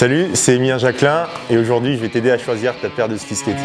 Salut, c'est Emilien Jacquelin et aujourd'hui je vais t'aider à choisir ta paire de ski skating.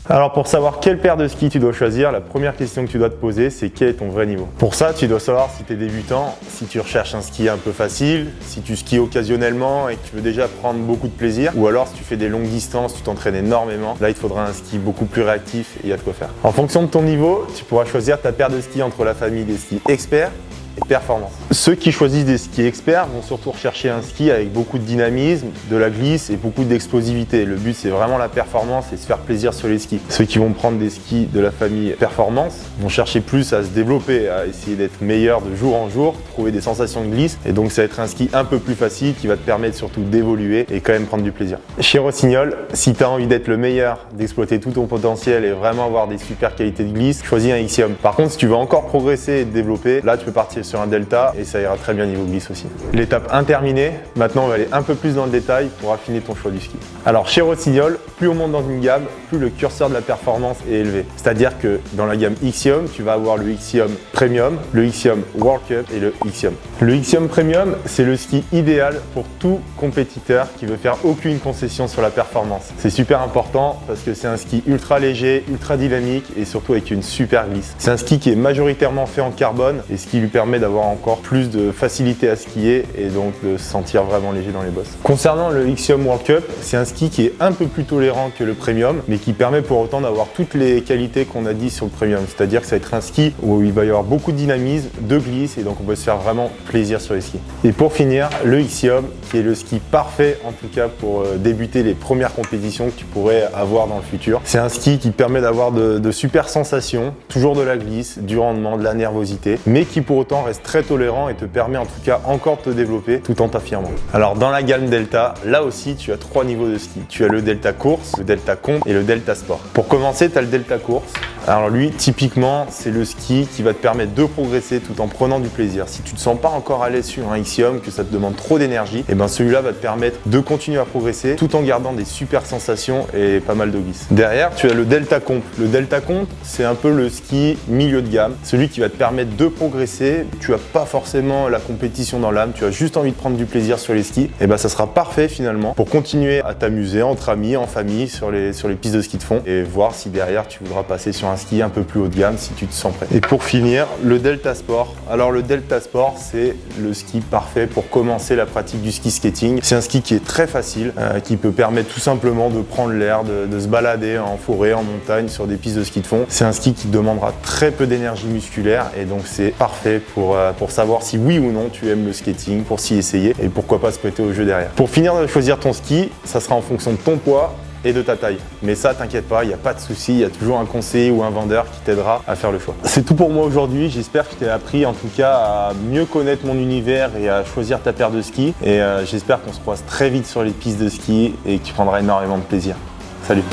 Alors pour savoir quelle paire de skis tu dois choisir, la première question que tu dois te poser, c'est quel est ton vrai niveau. Pour ça, tu dois savoir si tu es débutant, si tu recherches un ski un peu facile, si tu skis occasionnellement et que tu veux déjà prendre beaucoup de plaisir, ou alors si tu fais des longues distances, tu t'entraînes énormément, là il te faudra un ski beaucoup plus réactif et il y a de quoi faire. En fonction de ton niveau, tu pourras choisir ta paire de skis entre la famille des skis experts et performance. Ceux qui choisissent des skis experts vont surtout rechercher un ski avec beaucoup de dynamisme, de la glisse et beaucoup d'explosivité. Le but c'est vraiment la performance et se faire plaisir sur les skis. Ceux qui vont prendre des skis de la famille performance vont chercher plus à se développer, à essayer d'être meilleur de jour en jour, trouver des sensations de glisse et donc ça va être un ski un peu plus facile qui va te permettre surtout d'évoluer et quand même prendre du plaisir. Chez Rossignol, si tu as envie d'être le meilleur, d'exploiter tout ton potentiel et vraiment avoir des super qualités de glisse, choisis un Ixiom. Par contre, si tu veux encore progresser et te développer, là tu peux partir sur un delta et ça ira très bien niveau glisse aussi. L'étape 1 terminée, maintenant on va aller un peu plus dans le détail pour affiner ton choix du ski. Alors chez Rossignol, plus on monte dans une gamme, plus le curseur de la performance est élevé. C'est-à-dire que dans la gamme Ixiom, tu vas avoir le Ixiom Premium, le Ixiom World Cup et le Ixiom. Le Ixiom Premium, c'est le ski idéal pour tout compétiteur qui veut faire aucune concession sur la performance. C'est super important parce que c'est un ski ultra léger, ultra dynamique et surtout avec une super glisse. C'est un ski qui est majoritairement fait en carbone et ce qui lui permet d'avoir encore plus de facilité à skier et donc de se sentir vraiment léger dans les bosses. Concernant le Ixiom World Cup, c'est un ski qui est un peu plus tolérant que le Premium, mais qui permet pour autant d'avoir toutes les qualités qu'on a dit sur le Premium. C'est-à-dire que ça va être un ski où il va y avoir beaucoup de dynamisme, de glisse et donc on peut se faire vraiment plaisir sur les skis. Et pour finir, le Ixiom, qui est le ski parfait en tout cas pour débuter les premières compétitions que tu pourrais avoir dans le futur. C'est un ski qui permet d'avoir de super sensations, toujours de la glisse, du rendement, de la nervosité, mais qui pour autant reste très tolérant et te permet en tout cas encore de te développer tout en t'affirmant. Alors dans la gamme Delta, là aussi tu as 3 niveaux de ski. Tu as le Delta Course, le Delta Comp et le Delta Sport. Pour commencer, tu as le Delta Course. Alors lui, typiquement, c'est le ski qui va te permettre de progresser tout en prenant du plaisir. Si tu te sens pas encore à l'aise sur un Ixiom, que ça te demande trop d'énergie, et ben celui-là va te permettre de continuer à progresser tout en gardant des super sensations et pas mal de glisse. Derrière, tu as le Delta Comp. Le Delta Comp, c'est un peu le ski milieu de gamme, celui qui va te permettre de progresser. Tu as pas forcément la compétition dans l'âme, tu as juste envie de prendre du plaisir sur les skis, et ben ça sera parfait finalement pour continuer à t'amuser entre amis, en famille, sur les pistes de ski de fond et voir si derrière tu voudras passer sur un ski un peu plus haut de gamme si tu te sens prêt. Et pour finir, le Delta Sport. Alors le Delta Sport, c'est le ski parfait pour commencer la pratique du ski skating. C'est un ski qui est très facile, qui peut permettre tout simplement de prendre l'air, de se balader en forêt, en montagne, sur des pistes de ski de fond. C'est un ski qui demandera très peu d'énergie musculaire et donc c'est parfait pour savoir si oui ou non tu aimes le skating, pour s'y essayer et pourquoi pas se prêter au jeu derrière. Pour finir de choisir ton ski, ça sera en fonction de ton poids et de ta taille. Mais ça, t'inquiète pas, il n'y a pas de souci, il y a toujours un conseiller ou un vendeur qui t'aidera à faire le choix. C'est tout pour moi aujourd'hui, j'espère que je t'ai appris en tout cas à mieux connaître mon univers et à choisir ta paire de skis. Et j'espère qu'on se croise très vite sur les pistes de ski et que tu prendras énormément de plaisir. Salut!